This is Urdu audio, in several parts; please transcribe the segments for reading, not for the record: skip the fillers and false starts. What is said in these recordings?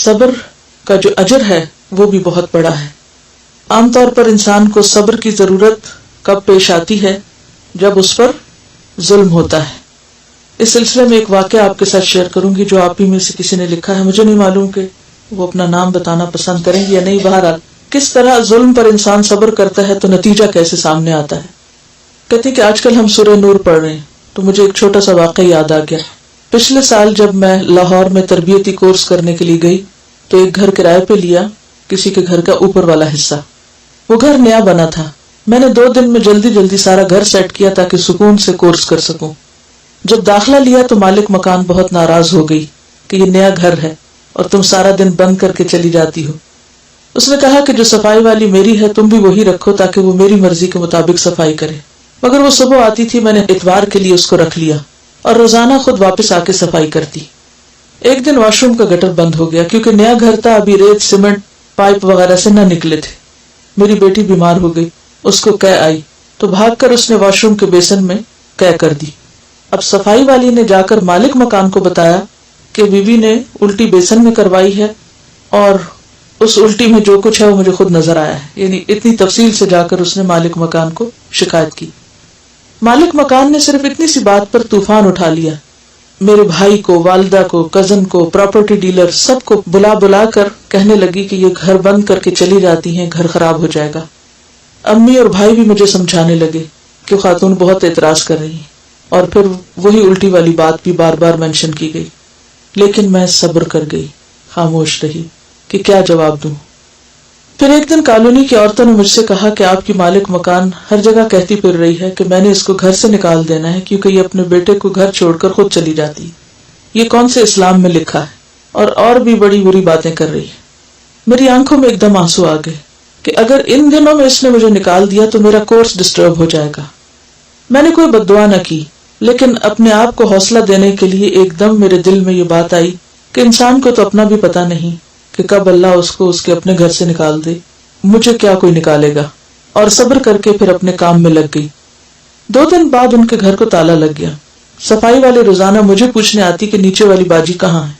صبر کا جو اجر ہے وہ بھی بہت بڑا ہے. عام طور پر انسان کو صبر کی ضرورت کب پیش آتی ہے؟ جب اس پر ظلم ہوتا ہے. اس سلسلے میں ایک واقعہ آپ کے ساتھ شیئر کروں گی جو آپ ہی میں سے کسی نے لکھا ہے. مجھے نہیں معلوم کہ وہ اپنا نام بتانا پسند کریں گے یا نہیں. بہرحال کس طرح ظلم پر انسان صبر کرتا ہے تو نتیجہ کیسے سامنے آتا ہے. کہتے ہیں کہ آج کل ہم سورہ نور پڑھ رہے ہیں تو مجھے ایک چھوٹا سا واقعہ یاد آ گیا. پچھلے سال جب میں لاہور میں تربیتی کورس کرنے کے لیے گئی تو ایک گھر کرائے پہ لیا, کسی کے گھر کا اوپر والا حصہ. وہ گھر نیا بنا تھا. میں نے 2 دن میں جلدی سارا گھر سیٹ کیا تاکہ سکون سے کورس کر سکوں. جب داخلہ لیا تو مالک مکان بہت ناراض ہو گئی کہ یہ نیا گھر ہے اور تم سارا دن بند کر کے چلی جاتی ہو. اس نے کہا کہ جو صفائی والی میری ہے تم بھی وہی رکھو تاکہ وہ میری مرضی کے مطابق صفائی کرے. مگر وہ صبح آتی تھی, میں نے اتوار کے لیے اس کو رکھ لیا اور روزانہ خود واپس آ کے صفائی کرتی. ایک دن واش روم کا گٹر بند ہو گیا کیونکہ نیا گھر تھا, ابھی ریت سیمنٹ پائپ وغیرہ سے نہ نکلے تھے. میری بیٹی بیمار ہو گئی, اس کو قے آئی تو بھاگ کر اس نے واش روم کے بیسن میں قے کر دی. اب صفائی والی نے جا کر مالک مکان کو بتایا کہ بی بی نے الٹی بیسن میں کروائی ہے اور اس الٹی میں جو کچھ ہے وہ مجھے خود نظر آیا ہے. یعنی اتنی تفصیل سے جا کر اس نے مالک مکان کو شکایت کی. مالک مکان نے صرف اتنی سی بات پر طوفان اٹھا لیا. میرے بھائی کو, والدہ کو, کزن کو, پراپرٹی ڈیلر سب کو بلا کر کہنے لگی کہ یہ گھر بند کر کے چلی جاتی ہیں, گھر خراب ہو جائے گا. امی اور بھائی بھی مجھے سمجھانے لگے کہ خاتون بہت اعتراض کر رہی ہیں اور پھر وہی الٹی والی بات بھی بار بار مینشن کی گئی. لیکن میں صبر کر گئی, خاموش رہی کہ کیا جواب دوں. پھر ایک دن کالونی کی عورتوں نے مجھ سے کہا کہ آپ کی مالک مکان ہر جگہ کہتی پھر رہی ہے کہ میں نے اس کو گھر سے نکال دینا ہے کیونکہ یہ اپنے بیٹے کو گھر چھوڑ کر خود چلی جاتی. یہ کون سے اسلام میں لکھا ہے؟ اور بھی بڑی بری باتیں کر رہی ہے. میری آنکھوں میں ایک دم آنسو آ گئے کہ اگر ان دنوں میں اس نے مجھے نکال دیا تو میرا کورس ڈسٹرب ہو جائے گا. میں نے کوئی بد دعا نہ کی, لیکن اپنے آپ کو حوصلہ دینے کے لیے ایک دم میرے دل میں یہ بات آئی کہ انسان کو تو اپنا بھی پتا نہیں کہ کب اللہ اس کو اس کے اپنے گھر سے نکال دے, مجھے کیا کوئی نکالے گا. اور صبر کر کے پھر اپنے کام میں لگ گئی. 2 دن بعد ان کے گھر کو تالا لگ گیا. صفائی والے روزانہ مجھے پوچھنے آتی کہ نیچے والی باجی کہاں ہے.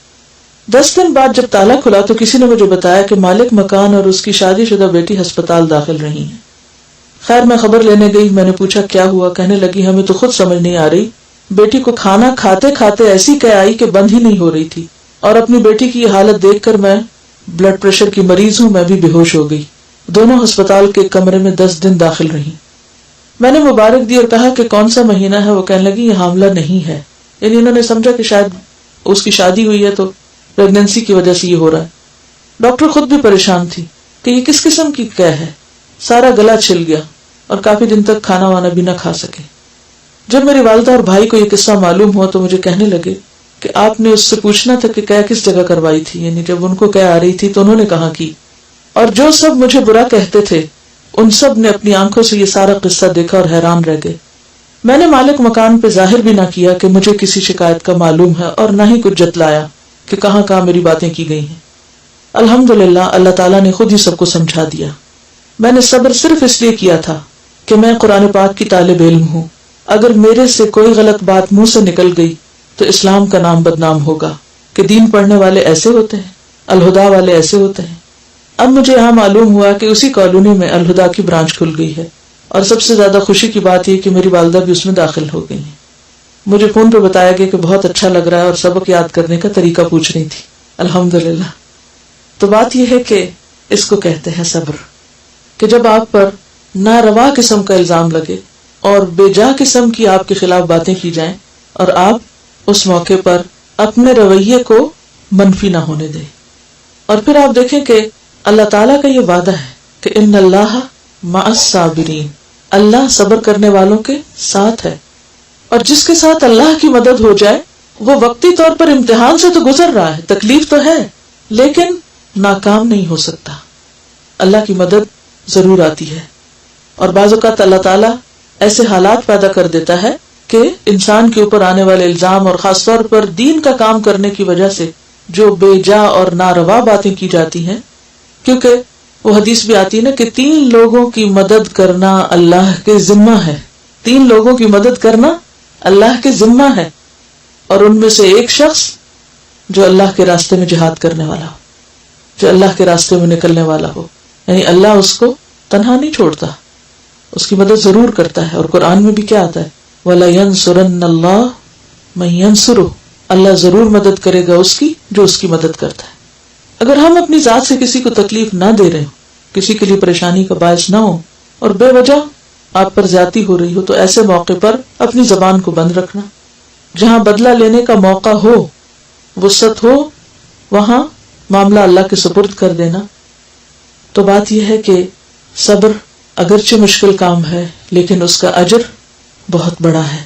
10 دن بعد جب تالا کھلا تو کسی نے مجھے بتایا کہ مالک مکان اور اس کی شادی شدہ بیٹی ہسپتال داخل رہی ہیں. خیر میں خبر لینے گئی. میں نے پوچھا کیا ہوا؟ کہنے لگی ہمیں تو خود سمجھ نہیں آ رہی, بیٹی کو کھانا کھاتے کھاتے ایسی قے آئی کہ بند ہی نہیں ہو رہی تھی, اور اپنی بیٹی کی یہ حالت دیکھ کر میں بلڈ پریشر کی مریض ہوں, میں بھی بے ہوش ہو گئی. دونوں ہسپتال کے کمرے میں 10 دن داخل رہی. میں نے مبارک دی اور کہا کہ کون سا مہینہ ہے؟ وہ کہنے لگی یہ حاملہ نہیں ہے. یعنی انہوں نے سمجھا کہ شاید اس کی شادی ہوئی ہے تو پریگنینسی کی وجہ سے یہ ہو رہا ہے. ڈاکٹر خود بھی پریشان تھی کہ یہ کس قسم کی قے ہے. سارا گلا چھل گیا اور کافی دن تک کھانا وانا بھی نہ کھا سکے. جب میری والدہ اور بھائی کو یہ قصہ معلوم ہوا تو مجھے کہنے لگے کہ آپ نے اس سے پوچھنا تھا کہ قے کس جگہ کروائی تھی. یعنی جب ان کو قے آ رہی تھی تو انہوں نے کہاں کی. اور جو سب مجھے برا کہتے تھے ان سب نے اپنی آنکھوں سے یہ سارا قصہ دیکھا اور حیران رہ گئے. میں نے مالک مکان پہ ظاہر بھی نہ کیا کہ مجھے کسی شکایت کا معلوم ہے اور نہ ہی کچھ جتلایا کہ کہاں کہاں میری باتیں کی گئی ہیں. الحمدللہ اللہ تعالیٰ نے خود ہی سب کو سمجھا دیا. میں نے صبر صرف اس لیے کیا تھا کہ میں قرآن پاک کی طالب علم ہوں. اگر میرے سے کوئی غلط بات منہ سے نکل گئی تو اسلام کا نام بدنام ہوگا کہ دین پڑھنے والے ایسے ہوتے ہیں, الہدا والے ایسے ہوتے ہیں. اب مجھے یہاں معلوم ہوا کہ اسی کالونی میں الہدا کی برانچ کھل گئی ہے, اور سب سے زیادہ خوشی کی بات یہ کہ میری والدہ بھی اس میں داخل ہو گئی ہیں. مجھے فون پہ بتایا گیا کہ بہت اچھا لگ رہا ہے اور سبق یاد کرنے کا طریقہ پوچھ رہی تھی. الحمدللہ. تو بات یہ ہے کہ اس کو کہتے ہیں صبر, کہ جب آپ پر ناروا قسم کا الزام لگے اور بے جا قسم کی آپ کے خلاف باتیں کی جائیں اور آپ اس موقع پر اپنے رویے کو منفی نہ ہونے دیں. اور پھر آپ دیکھیں کہ اللہ تعالیٰ کا یہ وعدہ ہے کہ ان اللہ مع الصابرین, اللہ صبر کرنے والوں کے ساتھ ہے. اور جس کے ساتھ اللہ کی مدد ہو جائے وہ وقتی طور پر امتحان سے تو گزر رہا ہے, تکلیف تو ہے, لیکن ناکام نہیں ہو سکتا. اللہ کی مدد ضرور آتی ہے. اور بعض اوقات اللہ تعالیٰ ایسے حالات پیدا کر دیتا ہے کہ انسان کے اوپر آنے والے الزام اور خاص طور پر دین کا کام کرنے کی وجہ سے جو بے جا اور ناروا باتیں کی جاتی ہیں, کیونکہ وہ حدیث بھی آتی ہے نا کہ 3 لوگوں کی مدد کرنا اللہ کے ذمہ ہے. 3 لوگوں کی مدد کرنا اللہ کے ذمہ ہے, اور ان میں سے ایک شخص جو اللہ کے راستے میں جہاد کرنے والا ہو. جو اللہ کے راستے میں نکلنے والا ہو. یعنی اللہ اس کو تنہا نہیں چھوڑتا، اس کی مدد ضرور کرتا ہے. اور قرآن میں بھی کیا آتا ہے؟ وَلَيَنْصُرَنَّ اللَّهُ مَن يَنْصُرُهُ، اللہ ضرور مدد کرے گا اس کی جو اس کی مدد کرتا ہے. اگر ہم اپنی ذات سے کسی کو تکلیف نہ دے رہے ہوں، کسی کے لیے پریشانی کا باعث نہ ہو، اور بے وجہ آپ پر زیادتی ہو رہی ہو، تو ایسے موقع پر اپنی زبان کو بند رکھنا. جہاں بدلہ لینے کا موقع ہو، وسعت ہو، وہاں معاملہ اللہ کے سپرد کر دینا. تو بات یہ ہے کہ صبر اگرچہ مشکل کام ہے لیکن اس کا اجر بہت بڑا ہے.